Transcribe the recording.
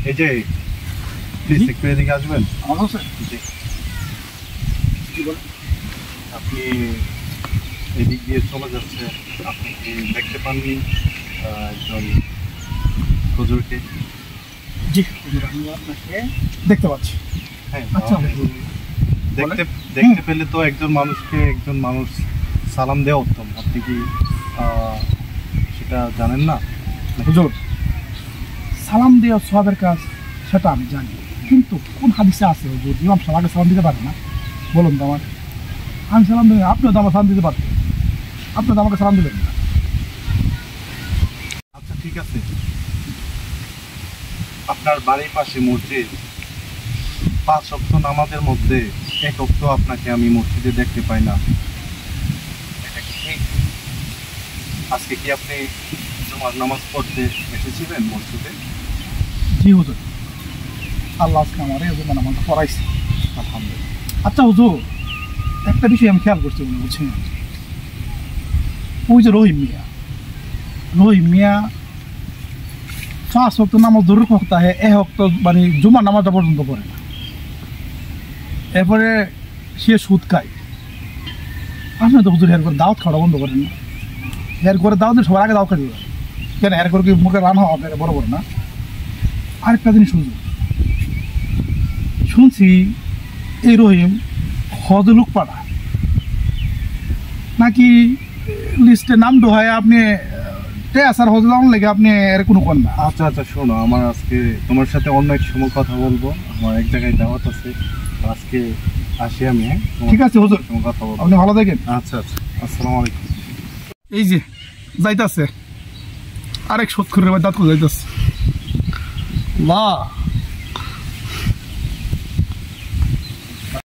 এই যে প্লিজ একটু এদিকে আসবেন। আপনি এদিক দিয়ে চলে যাচ্ছে, আপনি কি দেখতে পাননি একজন হুজুরকে? জি হুজুর, আমি আপনাকে দেখতে পাচ্ছি। হ্যাঁ, আচ্ছা দেখতে পেলে তো একজন মানুষ সালাম দেওয়া উত্তম। আপনি কি সেটা জানেন না? হুজুর, সালাম দেওয়া সওয়াবের কাজ সেটা আমি জানি, কিন্তু কোন হাদিসে আছে হুজুর ইমাম সাহেব আগে সালাম দিতে পারে না? বলুন তো আমার। আমি সালাম দিই, আপনিও তো আমার সালাম দিতে পারতেন, আপনি তো আমাকে সালাম দিলেন না। আচ্ছা ঠিক আছে, আপনার বাড়ির পাশে মসজিদ, 5 ওয়াক্ত নামাজের মধ্যে 1 ওয়াক্ত আপনাকে আমি মসজিদে দেখতে পাই না, এটা কি ঠিক? আজকে কি আপনি জুমার নামাজ পড়তে এসেছিলেন মসজিদে? জি হুজুর, আল্লাহ আজকে আমার এই জন্য নামাজ পড়াইছে, আলহামদুলিল্লাহ। আচ্ছা হুজুর, একটা বিষয় আমি খেয়াল করছি মনে বলছি, ওই যে রহিম মিয়া 5 ওয়াক্ত নামাজ জরুর হক্তা হয়, 1 ওয়াক্ত মানে জুমার নামাজটা পর্যন্ত পড়ে না, এরপরে সে সুদ খায়। আপনি তো হুজুর হের করে দাওয়াত খাওয়া বন্ধ করেন না? হের করে দাওয়াত সবার আগে দাওয়াত খাই কেন? হের করে কি মুখে রান্না হবে বড় বড় না? আরেকটা জিনিস হুজুর, শুনছি এই রহিম হজ লোক পাড়া নাকি লিস্টে নাম দোহায়, আপনি আসার হজ যাওয়ার লেগে আপনি এর কোনো কর না। আচ্ছা আচ্ছা, শোনো, আমার আজকে তোমার সাথে অন্য এক সময় কথা বলবো, আমার এক জায়গায় দাওয়াত আছে, আজকে আসি আমি। হ্যাঁ ঠিক আছে হুজুর, কথা বলবো। আপনি ভালো থাকেন। আচ্ছা আচ্ছা, আসসালামু আলাইকুম। এই যে যাইতাছে আরেক সৎ করে দাঁত করে যাইতাছে। বাহ।